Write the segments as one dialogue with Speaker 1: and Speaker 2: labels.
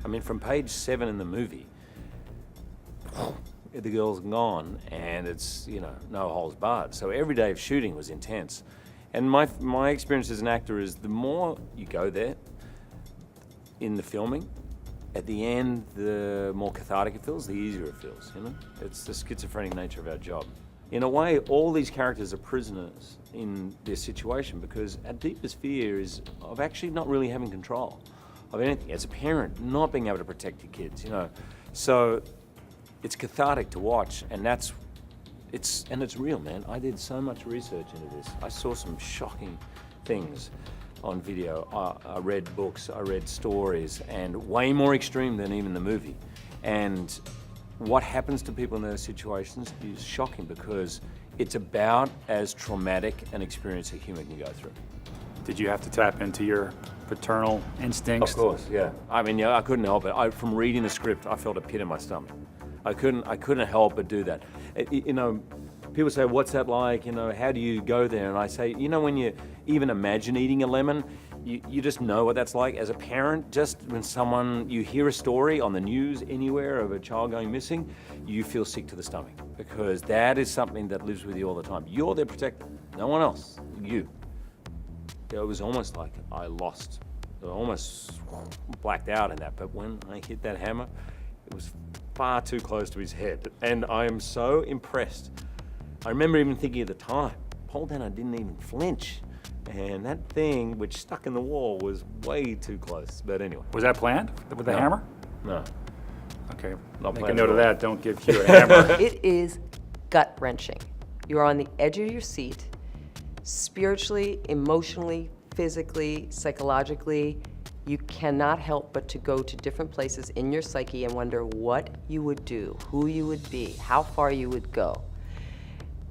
Speaker 1: I mean, from page 7 in the movie, the girl's gone, and it's, you know, no holds barred. So every day of shooting was intense. And my experience as an actor is the more you go there in the filming, at the end, the more cathartic it feels, the easier it feels, you know? It's the schizophrenic nature of our job. In a way, all these characters are prisoners in this situation because our deepest fear is of actually not really having control of anything. As a parent, not being able to protect your kids, you know? So it's cathartic to watch, and it's real, man. I did so much research into this. I saw some shocking things on video. I read books, I read stories, and way more extreme than even the movie. And what happens to people in those situations is shocking because it's about as traumatic an experience a human can go through.
Speaker 2: Did you have to tap into your paternal instincts?
Speaker 1: Of course, yeah. I mean, yeah, I couldn't help it. From reading the script, I felt a pit in my stomach. I couldn't help but do that. You know, people say, what's that like? You know, how do you go there? And I say, you know, when you even imagine eating a lemon, you just know what that's like. As a parent, just when you hear a story on the news anywhere of a child going missing, you feel sick to the stomach because that is something that lives with you all the time. You're their protector, no one else, you. It was almost like I almost blacked out in that, but when I hit that hammer, it was far too close to his head, and I am so impressed. I remember even thinking at the time, Paul Dano didn't even flinch, and that thing which stuck in the wall was way too close, but anyway.
Speaker 2: Was that planned with the hammer?
Speaker 1: No.
Speaker 2: Okay,
Speaker 1: Not
Speaker 2: make a
Speaker 1: planned
Speaker 2: note
Speaker 1: at
Speaker 2: of
Speaker 1: all.
Speaker 2: that, don't give Hugh a hammer.
Speaker 3: It is gut-wrenching. You are on the edge of your seat, spiritually, emotionally, physically, psychologically. You cannot help but to go to different places in your psyche and wonder what you would do, who you would be, how far you would go.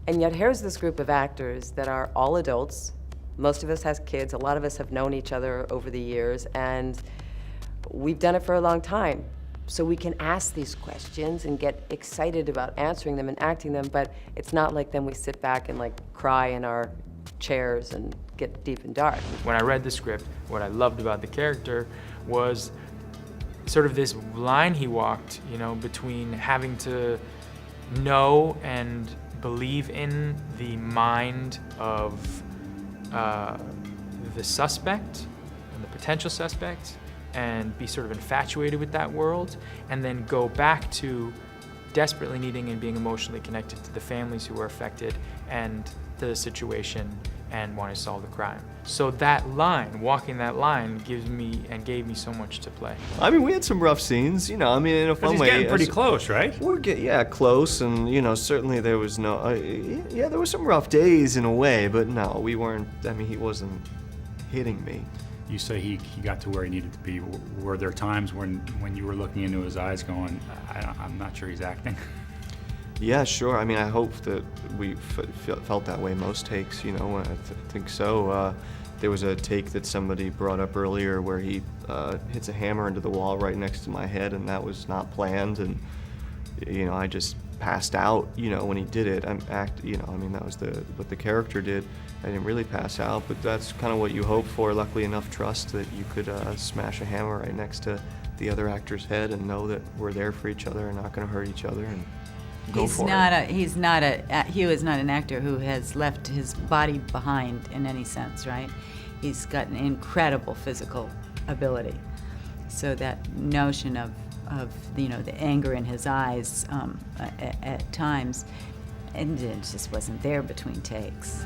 Speaker 3: And yet here's this group of actors that are all adults. Most of us has kids, a lot of us have known each other over the years, and we've done it for a long time. So we can ask these questions and get excited about answering them and acting them, but it's not like then we sit back and like cry in our chairs and get deep and dark.
Speaker 4: When I read the script, what I loved about the character was sort of this line he walked, you know, between having to know and believe in the mind of the suspect and the potential suspect and be sort of infatuated with that world, and then go back to desperately needing and being emotionally connected to the families who were affected and to the situation and want to solve the crime. So that line, walking that line, gave me so much to play.
Speaker 5: I mean, we had some rough scenes, you know, I mean, in a fun
Speaker 2: He's
Speaker 5: way.
Speaker 2: getting pretty close, right?
Speaker 5: Yeah, close, and, you know, certainly there was no, yeah, there were some rough days in a way, but no, we weren't, I mean, he wasn't hitting me.
Speaker 2: You say he got to where he needed to be. Were there times when you were looking into his eyes going, I'm not sure he's acting?
Speaker 5: Yeah, sure. I mean, I hope that we felt that way most takes, you know, I think so. There was a take that somebody brought up earlier where he hits a hammer into the wall right next to my head, and that was not planned, and, you know, I just passed out, you know, when he did it. You know, I mean, that was what the character did. I didn't really pass out, but that's kind of what you hope for. Luckily enough trust that you could smash a hammer right next to the other actor's head and know that we're there for each other and not going to hurt each other and go for it.
Speaker 6: Hugh is not an actor who has left his body behind in any sense, right? He's got an incredible physical ability. So that notion of you know, the anger in his eyes at times, and it just wasn't there between takes.